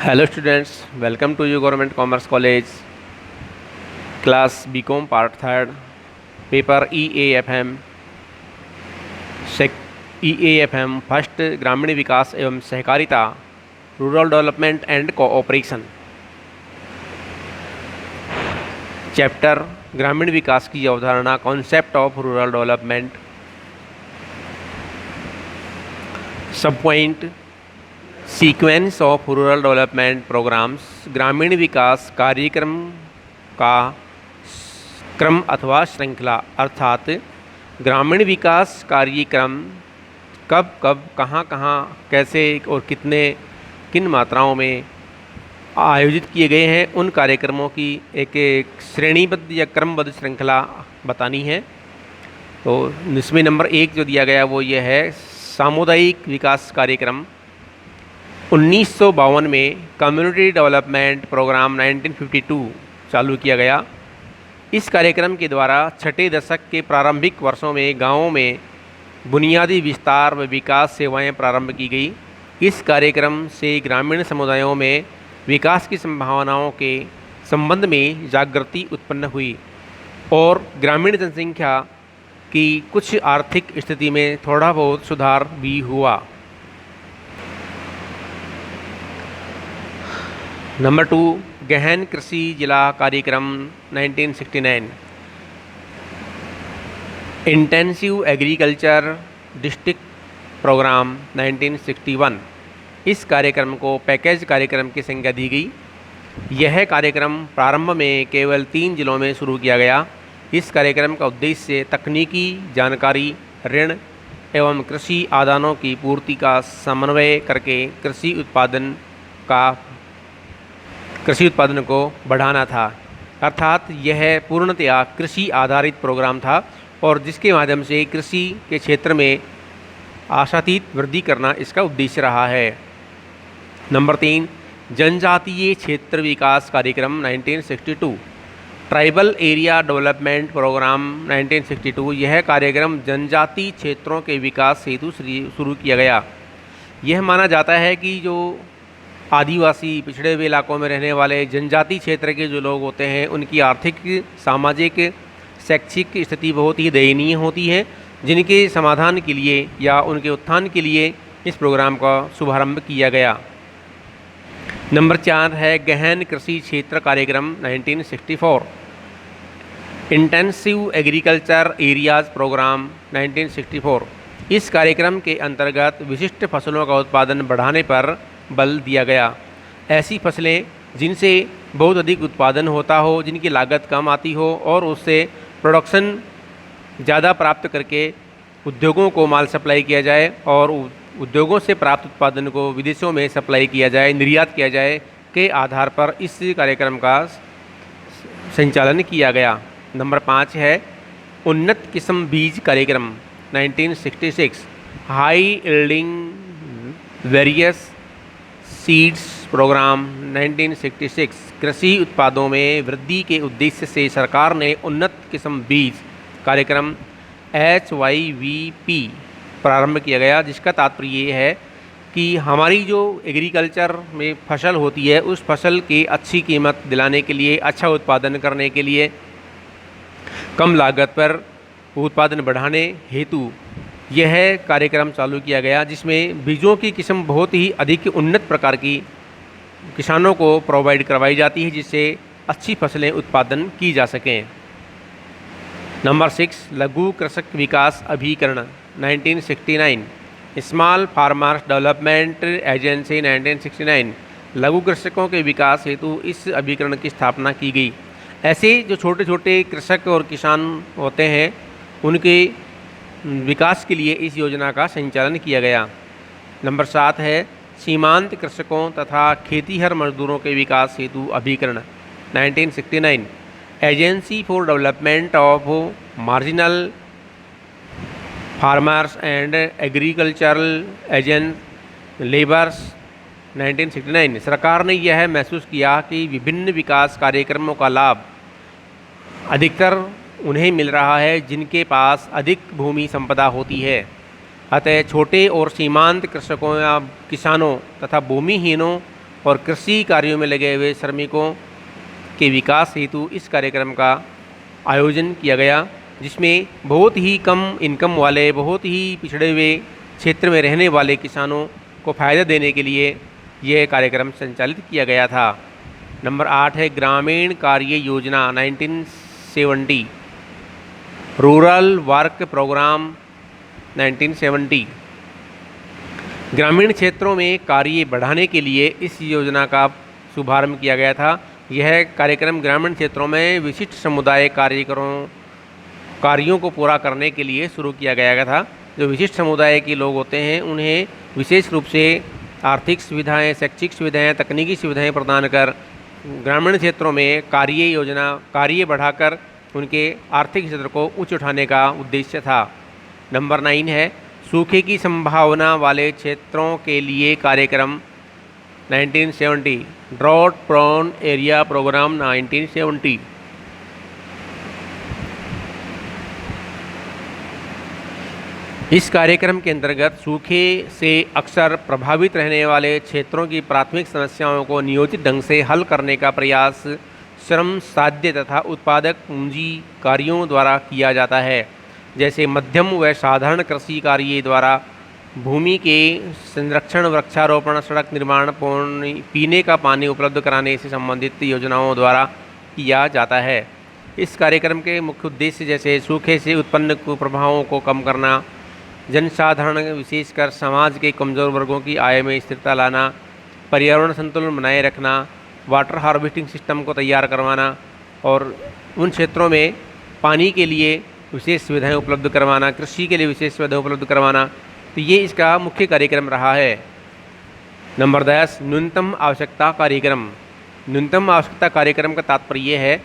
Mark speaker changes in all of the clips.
Speaker 1: Hello students, welcome to you government commerce college class BCom part third paper EAFM first ग्रामीण विकास एवं सहकारिता rural development and cooperation. Chapter ग्रामीण विकास की अवधारणा, concept of rural development. Sub point sequence of rural development programmes, ग्रामीण विकास कार्यक्रम का क्रम अथवा श्रृंखला, अर्थात ग्रामीण विकास कार्यक्रम कब कब कहाँ कहाँ कैसे और किन मात्राओं में आयोजित किए गए हैं, उन कार्यक्रमों की एक श्रेणीबद्ध या क्रमबद्ध श्रृंखला बतानी है। तो इसमें नंबर 1 जो दिया गया वो ये है, सामुदायिक विकास कार्यक्रम 1952 में कम्युनिटी डेवलपमेंट प्रोग्राम 1952 चालू किया गया। इस कार्यक्रम के द्वारा छठे दशक के प्रारंभिक वर्षों में गांवों में बुनियादी विस्तार व विकास सेवाएं प्रारंभ की गई। इस कार्यक्रम से ग्रामीण समुदायों में विकास की संभावनाओं के संबंध में जागृति उत्पन्न हुई और ग्रामीण जनसंख्या की कुछ आर्थिक स्थिति में थोड़ा बहुत सुधार भी हुआ। नंबर 2, गहन कृषि जिला कार्यक्रम 1969, इंटेंसिव एग्रीकल्चर डिस्ट्रिक्ट प्रोग्राम 1961। इस कार्यक्रम को पैकेज कार्यक्रम की संज्ञा दी गई। यह कार्यक्रम प्रारंभ में केवल 3 जिलों में शुरू किया गया। इस कार्यक्रम का उद्देश्य तकनीकी जानकारी, ऋण एवं कृषि आदानों की पूर्ति का समन्वय करके कृषि उत्पादन को बढ़ाना था। अर्थात यह पूर्णतया कृषि आधारित प्रोग्राम था और जिसके माध्यम से कृषि के क्षेत्र में आशातीत वृद्धि करना इसका उद्देश्य रहा है। नंबर 3, जनजातीय क्षेत्र विकास कार्यक्रम 1962, ट्राइबल एरिया डेवलपमेंट प्रोग्राम 1962। यह कार्यक्रम जनजातीय क्षेत्रों के विकास हेतु शुरू किया गया। यह माना जाता है कि जो आदिवासी पिछड़े हुए इलाकों में रहने वाले जनजातीय क्षेत्र के जो लोग होते हैं, उनकी आर्थिक, सामाजिक, शैक्षिक स्थिति बहुत ही दयनीय होती है, जिनके समाधान के लिए या उनके उत्थान के लिए इस प्रोग्राम का शुभारंभ किया गया। नंबर 4 है गहन कृषि क्षेत्र कार्यक्रम 1964, इंटेंसिव एग्रीकल्चर एरियाज प्रोग्राम 1964। इस कार्यक्रम के अंतर्गत विशिष्ट फसलों का उत्पादन बढ़ाने पर बल दिया गया। ऐसी फसलें जिनसे बहुत अधिक उत्पादन होता हो, जिनकी लागत कम आती हो और उससे प्रोडक्शन ज़्यादा प्राप्त करके उद्योगों को माल सप्लाई किया जाए और उद्योगों से प्राप्त उत्पादन को विदेशों में सप्लाई किया जाए, निर्यात किया जाए के आधार पर इस कार्यक्रम का संचालन किया गया। नंबर 5 है उन्नत किस्म बीज कार्यक्रम 1966, high yielding various seeds programme 1966। कृषि उत्पादों में वृद्धि के उद्देश्य से सरकार ने उन्नत किस्म बीज कार्यक्रम HYVP प्रारंभ किया गया, जिसका तात्पर्य ये है कि हमारी जो एग्रीकल्चर में फसल होती है, उस फसल की अच्छी कीमत दिलाने के लिए, अच्छा उत्पादन करने के लिए, कम लागत पर उत्पादन बढ़ाने हेतु यह कार्यक्रम चालू किया गया, जिसमें बीजों की किस्म बहुत ही अधिक उन्नत प्रकार की किसानों को प्रोवाइड करवाई जाती है, जिससे अच्छी फसलें उत्पादन की जा सकें। नंबर 6, लघु कृषक विकास अभिकरण 1969, स्मॉल फार्मर्स डेवलपमेंट एजेंसी 1969। लघु कृषकों के विकास हेतु इस अभिकरण की स्थापना की गई। ऐसे जो छोटे छोटे कृषक और किसान होते हैं, उनके विकास के लिए इस योजना का संचालन किया गया। नंबर 7 है सीमांत कृषकों तथा खेतीहर मजदूरों के विकास हेतु अभिकरण 1969, agency for development of marginal farmers and agricultural agent labours 1969। सरकार ने यह महसूस किया कि विभिन्न विकास कार्यक्रमों का लाभ अधिकतर उन्हें मिल रहा है जिनके पास अधिक भूमि संपदा होती है। अतः छोटे और सीमांत कृषकों या किसानों तथा भूमिहीनों और कृषि कार्यों में लगे हुए श्रमिकों के विकास हेतु इस कार्यक्रम का आयोजन किया गया, जिसमें बहुत ही कम इनकम वाले, बहुत ही पिछड़े हुए क्षेत्र में रहने वाले किसानों को फ़ायदा देने के लिए यह कार्यक्रम संचालित किया गया था। नंबर 8 है ग्रामीण कार्य योजना 1970, रूरल वर्क प्रोग्राम 1970। ग्रामीण क्षेत्रों में कार्य बढ़ाने के लिए इस योजना का शुभारंभ किया गया था। यह कार्यक्रम ग्रामीण क्षेत्रों में विशिष्ट समुदाय कार्यों को पूरा करने के लिए शुरू किया गया था। जो विशिष्ट समुदाय के लोग होते हैं उन्हें विशेष रूप से आर्थिक सुविधाएं, शैक्षिक सुविधाएं, तकनीकी सुविधाएं प्रदान कर ग्रामीण क्षेत्रों में कार्य बढ़ाकर उनके आर्थिक स्तर को उच्च उठाने का उद्देश्य था। नंबर 9 है सूखे की संभावना वाले क्षेत्रों के लिए कार्यक्रम 1970, ड्रॉट प्रोन एरिया प्रोग्राम 1970। इस कार्यक्रम के अंतर्गत सूखे से अक्सर प्रभावित रहने वाले क्षेत्रों की प्राथमिक समस्याओं को नियोजित ढंग से हल करने का प्रयास श्रम साध्य तथा उत्पादक पूंजी कार्यों द्वारा किया जाता है, जैसे मध्यम व साधारण कृषि कार्य द्वारा भूमि के संरक्षण, वृक्षारोपण, सड़क निर्माण, पीने का पानी उपलब्ध कराने से संबंधित योजनाओं द्वारा किया जाता है। इस कार्यक्रम के मुख्य उद्देश्य जैसे सूखे से उत्पन्न कुप्रभावों को कम करना, जनसाधारण विशेषकर समाज के कमज़ोर वर्गों की आय में स्थिरता लाना, पर्यावरण संतुलन बनाए रखना, वाटर हार्वेस्टिंग सिस्टम को तैयार करवाना और उन क्षेत्रों में पानी के लिए विशेष सुविधाएं उपलब्ध करवाना, कृषि के लिए विशेष सुविधाएं उपलब्ध करवाना। तो ये इसका मुख्य कार्यक्रम रहा है। नंबर 10 न्यूनतम आवश्यकता कार्यक्रम। न्यूनतम आवश्यकता कार्यक्रम का तात्पर्य है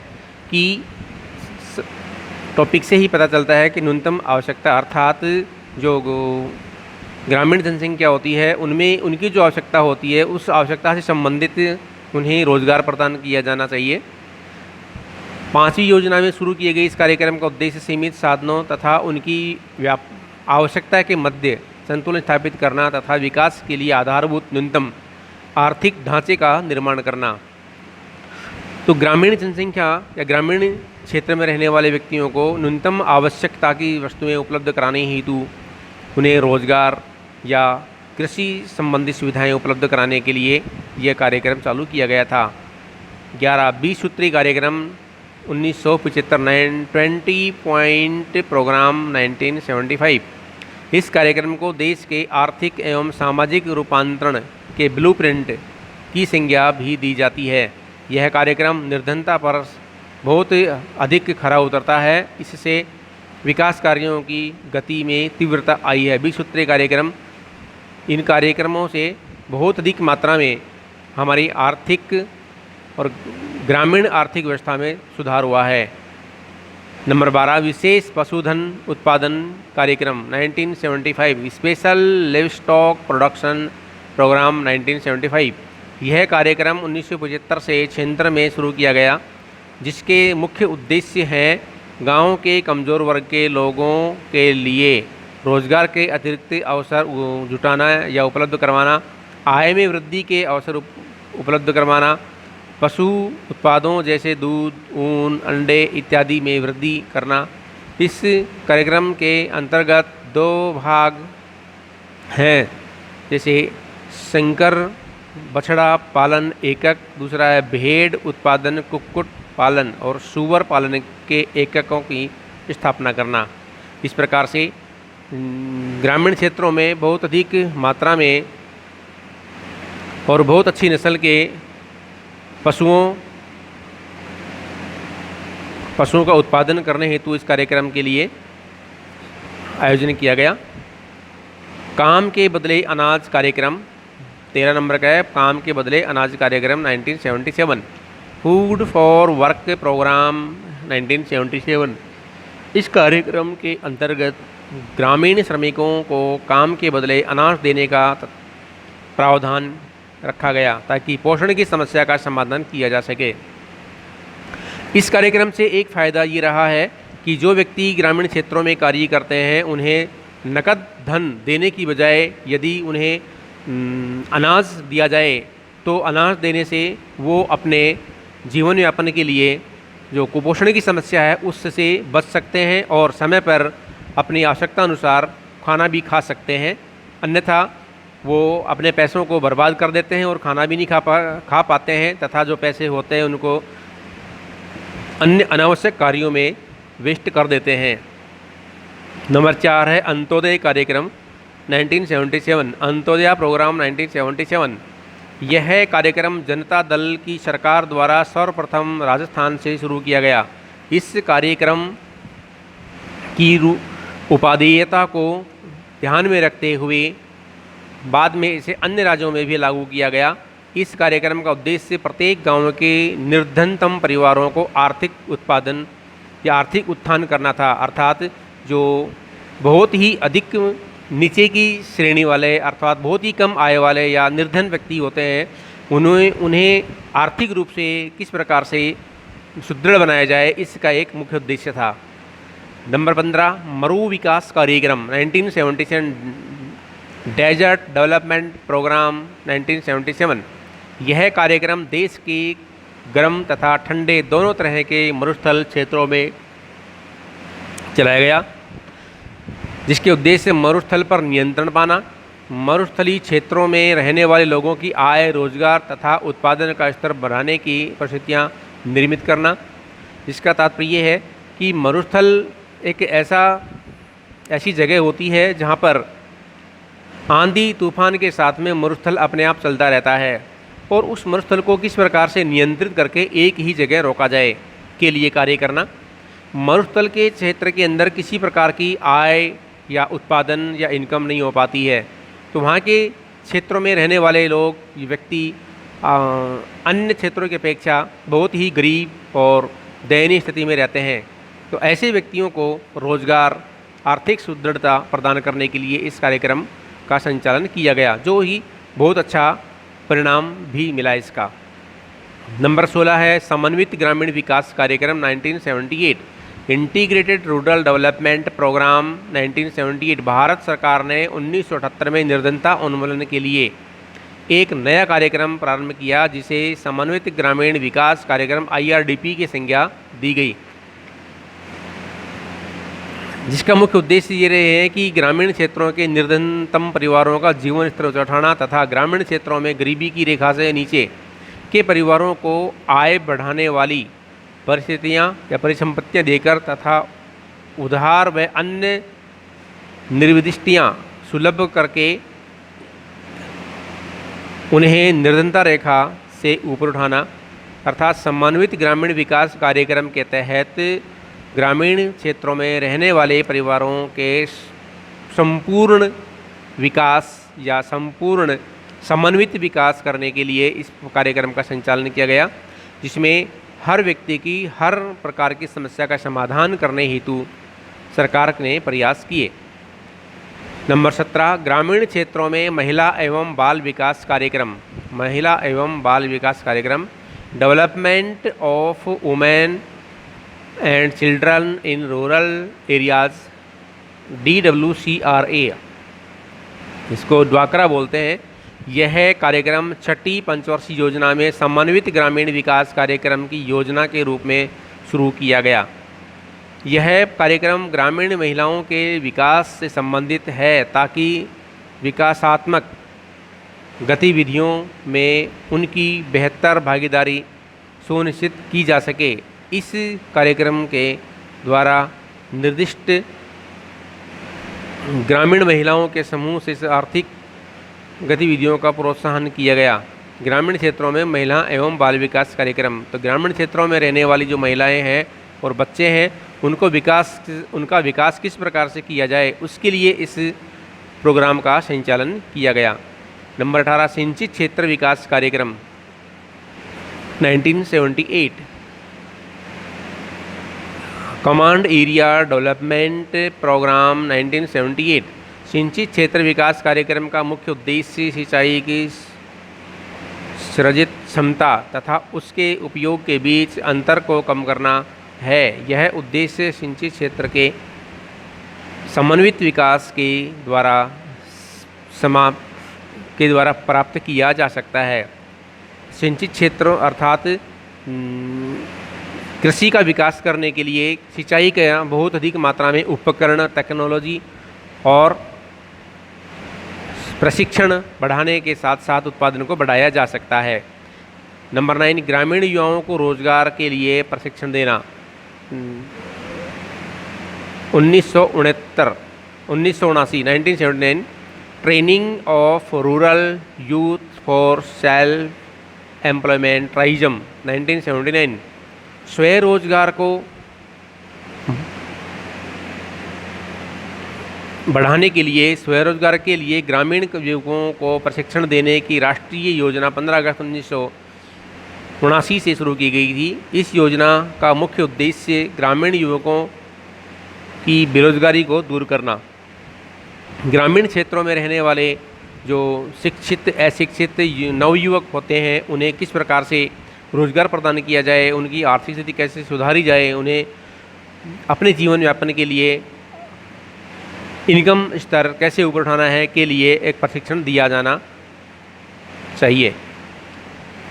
Speaker 1: कि टॉपिक से ही पता चलता है कि न्यूनतम आवश्यकता अर्थात जो ग्रामीण जनसंख्या होती है उनमें उनकी जो आवश्यकता होती है उस आवश्यकता से संबंधित उन्हें रोजगार प्रदान किया जाना चाहिए। 5वीं योजना में शुरू किए गए इस कार्यक्रम का उद्देश्य सीमित साधनों तथा उनकी आवश्यकता के मध्य संतुलन स्थापित करना तथा विकास के लिए आधारभूत न्यूनतम आर्थिक ढांचे का निर्माण करना। तो ग्रामीण जनसंख्या या ग्रामीण क्षेत्र में रहने वाले व्यक्तियों को न्यूनतम आवश्यकता की वस्तुएं उपलब्ध कराने हेतु उन्हें रोजगार या कृषि संबंधी सुविधाएं उपलब्ध कराने के लिए यह कार्यक्रम चालू किया गया था। 11 20 सूत्री कार्यक्रम 1975 20 पॉइंट प्रोग्राम 1975। इस कार्यक्रम को देश के आर्थिक एवं सामाजिक रूपांतरण के ब्लूप्रिंट की संज्ञा भी दी जाती है। यह कार्यक्रम निर्धनता पर बहुत अधिक खरा उतरता है। इससे विकास कार्यों की गति में तीव्रता आई है। 20 सूत्री कार्यक्रम, इन कार्यक्रमों से बहुत अधिक मात्रा में हमारी आर्थिक और ग्रामीण आर्थिक व्यवस्था में सुधार हुआ है। नंबर 12 विशेष पशुधन उत्पादन कार्यक्रम 1975, स्पेशल लिवस्टॉक प्रोडक्शन प्रोग्राम 1975। यह कार्यक्रम 1975 से क्षेत्र में शुरू किया गया, जिसके मुख्य उद्देश्य हैं गांव के कमज़ोर वर्ग के लोगों के लिए रोजगार के अतिरिक्त अवसर जुटाना या उपलब्ध करवाना, आय में वृद्धि के अवसर उपलब्ध करवाना, पशु उत्पादों जैसे दूध, ऊन, अंडे इत्यादि में वृद्धि करना। इस कार्यक्रम के अंतर्गत 2 भाग हैं, जैसे संकर बछड़ा पालन एकक, दूसरा है भेड़ उत्पादन, कुक्कुट पालन और सूअर पालन के एककों की स्थापना करना। इस प्रकार से ग्रामीण क्षेत्रों में बहुत अधिक मात्रा में और बहुत अच्छी नस्ल के पशुओं का उत्पादन करने हेतु इस कार्यक्रम के लिए आयोजन किया गया। काम के बदले अनाज कार्यक्रम 13 नंबर का है, काम के बदले अनाज कार्यक्रम 1977। Food for work programme 1977। इस कार्यक्रम के अंतर्गत ग्रामीण श्रमिकों को काम के बदले अनाज देने का प्रावधान रखा गया ताकि पोषण की समस्या का समाधान किया जा सके। इस कार्यक्रम से एक फ़ायदा ये रहा है कि जो व्यक्ति ग्रामीण क्षेत्रों में कार्य करते हैं उन्हें नकद धन देने की बजाय यदि उन्हें अनाज दिया जाए तो अनाज देने से वो अपने जीवन यापन के लिए जो कुपोषण की समस्या है उससे बच सकते हैं और समय पर अपनी आवश्यकता अनुसार खाना भी खा सकते हैं। अन्यथा वो अपने पैसों को बर्बाद कर देते हैं और खाना भी नहीं खा पाते हैं तथा जो पैसे होते हैं उनको अन्य अनावश्यक कार्यों में वेस्ट कर देते हैं। नंबर 4 है अंत्योदय कार्यक्रम 1977। अंत्योदय प्रोग्राम 1977 यह कार्यक्रम जनता दल की सरकार द्वारा सर्वप्रथम राजस्थान से शुरू किया गया। इस कार्यक्रम की उपादेयता को ध्यान में रखते हुए बाद में इसे अन्य राज्यों में भी लागू किया गया। इस कार्यक्रम का उद्देश्य प्रत्येक गांव के निर्धनतम परिवारों को आर्थिक उत्पादन या आर्थिक उत्थान करना था, अर्थात जो बहुत ही अधिक नीचे की श्रेणी वाले अर्थात बहुत ही कम आय वाले या निर्धन व्यक्ति होते हैं उन्हें आर्थिक रूप से किस प्रकार से सुदृढ़ बनाया जाए, इसका एक मुख्य उद्देश्य था। नंबर 15 मरु विकास कार्यक्रम 1977 डेजर्ट डेवलपमेंट प्रोग्राम 1977। यह कार्यक्रम देश के गर्म तथा ठंडे दोनों तरह के मरुस्थल क्षेत्रों में चलाया गया, जिसके उद्देश्य मरुस्थल पर नियंत्रण पाना, मरुस्थलीय क्षेत्रों में रहने वाले लोगों की आय, रोजगार तथा उत्पादन का स्तर बढ़ाने की परिस्थितियाँ निर्मित करना। जिसका तात्पर्य है कि मरुस्थल एक ऐसी जगह होती है जहाँ पर आंधी तूफान के साथ में मरुस्थल अपने आप चलता रहता है और उस मरुस्थल को किस प्रकार से नियंत्रित करके एक ही जगह रोका जाए के लिए कार्य करना। मरुस्थल के क्षेत्र के अंदर किसी प्रकार की आय या उत्पादन या इनकम नहीं हो पाती है, तो वहाँ के क्षेत्रों में रहने वाले लोग व्यक्ति अन्य क्षेत्रों की अपेक्षा बहुत ही गरीब और दयनीय स्थिति में रहते हैं। तो ऐसे व्यक्तियों को रोजगार, आर्थिक सुदृढ़ता प्रदान करने के लिए इस कार्यक्रम का संचालन किया गया, जो ही बहुत अच्छा परिणाम भी मिला इसका। नंबर 16 है समन्वित ग्रामीण विकास कार्यक्रम 1978 इंटीग्रेटेड रूरल डेवलपमेंट प्रोग्राम 1978। भारत सरकार ने 1978 में निर्धनता उन्मूलन के लिए एक नया कार्यक्रम प्रारंभ किया, जिसे समन्वित ग्रामीण विकास कार्यक्रम IRDP की संज्ञा दी गई, जिसका मुख्य उद्देश्य ये रहे हैं कि ग्रामीण क्षेत्रों के निर्धनतम परिवारों का जीवन स्तर उठाना तथा ग्रामीण क्षेत्रों में गरीबी की रेखा से नीचे के परिवारों को आय बढ़ाने वाली परिस्थितियाँ या परिसंपत्तियाँ देकर तथा उधार व अन्य निर्विदिष्टियाँ सुलभ करके उन्हें निर्धनता रेखा से ऊपर उठाना। अर्थात समन्वित ग्रामीण विकास कार्यक्रम के तहत ग्रामीण क्षेत्रों में रहने वाले परिवारों के संपूर्ण विकास या संपूर्ण समन्वित विकास करने के लिए इस कार्यक्रम का संचालन किया गया, जिसमें हर व्यक्ति की हर प्रकार की समस्या का समाधान करने हेतु सरकार ने प्रयास किए। नंबर 17 ग्रामीण क्षेत्रों में महिला एवं बाल विकास कार्यक्रम। महिला एवं बाल विकास कार्यक्रम development of women and children in rural areas DWCRA, इसको ड्वाकरा बोलते हैं। यह कार्यक्रम छठी पंचवर्षीय योजना में समन्वित ग्रामीण विकास कार्यक्रम की योजना के रूप में शुरू किया गया। यह कार्यक्रम ग्रामीण महिलाओं के विकास से संबंधित है ताकि विकासात्मक गतिविधियों में उनकी बेहतर भागीदारी सुनिश्चित की जा सके। इस कार्यक्रम के द्वारा निर्दिष्ट ग्रामीण महिलाओं के समूह से आर्थिक गतिविधियों का प्रोत्साहन किया गया। ग्रामीण क्षेत्रों में महिला एवं बाल विकास कार्यक्रम, तो ग्रामीण क्षेत्रों में रहने वाली जो महिलाएं हैं और बच्चे हैं उनका विकास किस प्रकार से किया जाए, उसके लिए इस प्रोग्राम का संचालन किया गया। नंबर 18 सिंचित क्षेत्र विकास कार्यक्रम 1978 कमांड एरिया डेवलपमेंट प्रोग्राम 1978। सिंचित क्षेत्र विकास कार्यक्रम का मुख्य उद्देश्य सिंचाई की सृजित क्षमता तथा उसके उपयोग के बीच अंतर को कम करना है। यह उद्देश्य सिंचित क्षेत्र के समन्वित विकास के द्वारा प्राप्त किया जा सकता है। सिंचित क्षेत्रों अर्थात कृषि का विकास करने के लिए सिंचाई का बहुत अधिक मात्रा में उपकरण, टेक्नोलॉजी और प्रशिक्षण बढ़ाने के साथ साथ उत्पादन को बढ़ाया जा सकता है। नंबर 9, ग्रामीण युवाओं को रोजगार के लिए प्रशिक्षण देना। 1979 training of rural youth for self employment TRYSEM 1979 स्वरोजगार को बढ़ाने के लिए स्वरोजगार के लिए ग्रामीण युवकों को प्रशिक्षण देने की राष्ट्रीय योजना 15 अगस्त 1979 से शुरू की गई थी। इस योजना का मुख्य उद्देश्य ग्रामीण युवकों की बेरोजगारी को दूर करना, ग्रामीण क्षेत्रों में रहने वाले जो शिक्षित अशिक्षित नवयुवक होते हैं उन्हें किस प्रकार से रोजगार प्रदान किया जाए, उनकी आर्थिक स्थिति कैसे सुधारी जाए, उन्हें अपने जीवन यापन के लिए इनकम स्तर कैसे ऊपर उठाना है के लिए एक प्रशिक्षण दिया जाना चाहिए।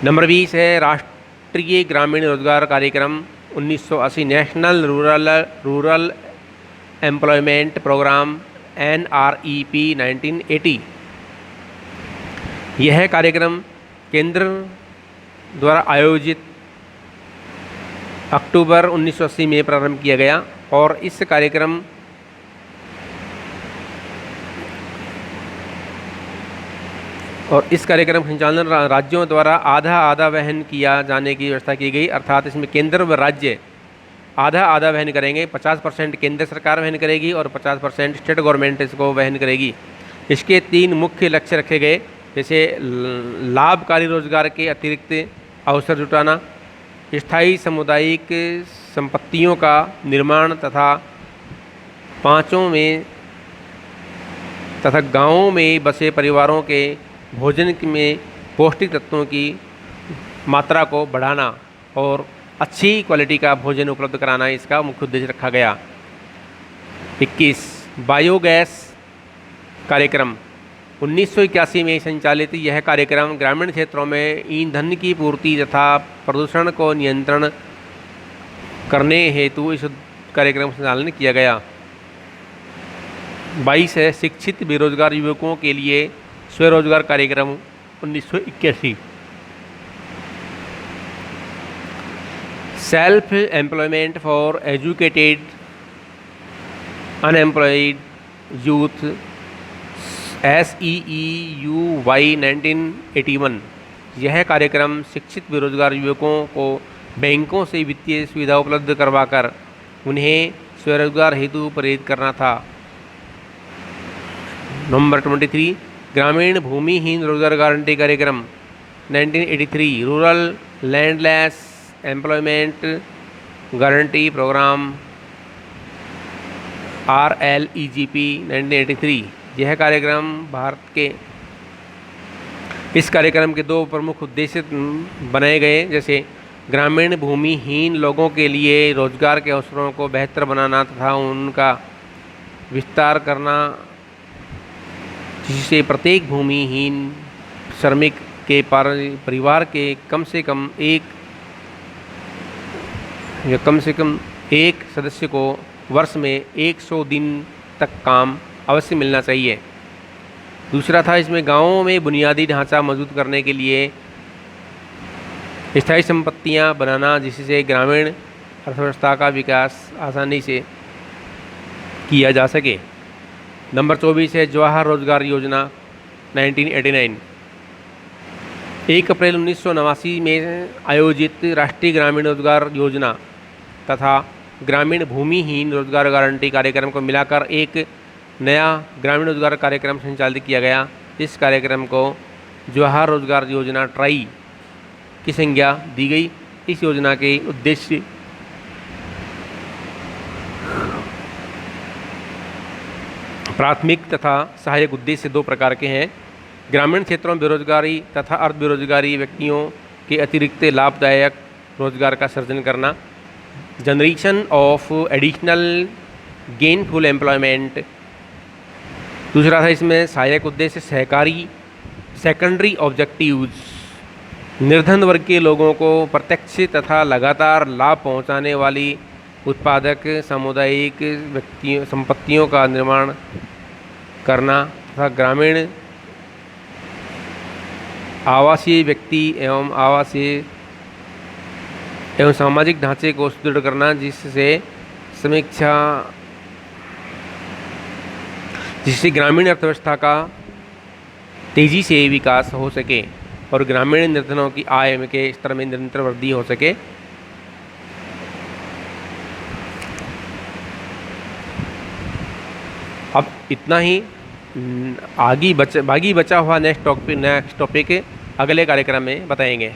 Speaker 1: नंबर 20 है राष्ट्रीय ग्रामीण रोजगार कार्यक्रम 1980 national rural employment programme NREP 1980। यह कार्यक्रम केंद्र द्वारा आयोजित अक्टूबर 1980 में प्रारंभ किया गया और इस कार्यक्रम संचालन राज्यों द्वारा आधा आधा वहन किया जाने की व्यवस्था की गई, अर्थात इसमें केंद्र व राज्य आधा आधा वहन करेंगे। 50% केंद्र सरकार वहन करेगी और 50% स्टेट गवर्नमेंट इसको वहन करेगी। इसके 3 मुख्य लक्ष्य रखे गए, जैसे लाभकारी रोजगार के अतिरिक्त अवसर जुटाना, स्थायी सामुदायिक संपत्तियों का निर्माण तथा गांवों में बसे परिवारों के भोजन में पौष्टिक तत्वों की मात्रा को बढ़ाना और अच्छी क्वालिटी का भोजन उपलब्ध कराना इसका मुख्य उद्देश्य रखा गया। 21 बायोगैस कार्यक्रम 1981 में संचालित यह कार्यक्रम ग्रामीण क्षेत्रों में ईंधन की पूर्ति तथा प्रदूषण को नियंत्रण करने हेतु इस कार्यक्रम का संचालन किया गया। 22 है शिक्षित बेरोजगार युवकों के लिए स्वरोजगार कार्यक्रम 1981 self employment for educated unemployed youth SEEUY 1981। यह कार्यक्रम शिक्षित बेरोजगार युवकों को बैंकों से वित्तीय सुविधा उपलब्ध करवाकर उन्हें स्वरोजगार हेतु प्रेरित करना था। नंबर 23 ग्रामीण भूमिहीन रोजगार गारंटी कार्यक्रम 1983 rural landless employment guarantee programme RLEGP 1983। यह कार्यक्रम भारत के इस कार्यक्रम के 2 प्रमुख उद्देश्य बनाए गए, जैसे ग्रामीण भूमिहीन लोगों के लिए रोजगार के अवसरों को बेहतर बनाना तथा उनका विस्तार करना, जिससे प्रत्येक भूमिहीन श्रमिक के परिवार के कम से कम एक सदस्य को वर्ष में 100 दिन तक काम अवश्य मिलना चाहिए। दूसरा था इसमें गांवों में बुनियादी ढांचा मजबूत करने के लिए स्थायी संपत्तियां बनाना, जिससे ग्रामीण अर्थव्यवस्था का विकास आसानी से किया जा सके। नंबर 24 है जवाहर रोजगार योजना 1989। 1 अप्रैल 1989 में आयोजित राष्ट्रीय ग्रामीण रोजगार योजना तथा ग्रामीण भूमिहीन रोजगार गारंटी कार्यक्रम को मिलाकर एक नया ग्रामीण रोजगार कार्यक्रम संचालित किया गया। इस कार्यक्रम को जवाहर रोजगार योजना ट्राई की संज्ञा दी गई। इस योजना के उद्देश्य प्राथमिक तथा सहायक उद्देश्य 2 प्रकार के हैं। ग्रामीण क्षेत्रों में बेरोजगारी तथा अर्ध बेरोजगारी व्यक्तियों के अतिरिक्त लाभदायक रोजगार का सृजन करना, generation of additional gainful employment. दूसरा था इसमें सहायक उद्देश्य सहकारी सेकेंडरी ऑब्जेक्टिव्स निर्धन वर्ग के लोगों को प्रत्यक्ष तथा लगातार लाभ पहुंचाने वाली उत्पादक सामुदायिक व्यक्तियों संपत्तियों का निर्माण करना तथा ग्रामीण आवासीय व्यक्ति एवं आवासीय एवं सामाजिक ढांचे को सुदृढ़ करना, जिससे ग्रामीण अर्थव्यवस्था का तेजी से विकास हो सके और ग्रामीण निर्धनों की आय के स्तर में निरंतर वृद्धि हो सके। अब इतना ही। बाकी बचा हुआ नेक्स्ट टॉपिक अगले कार्यक्रम में बताएंगे।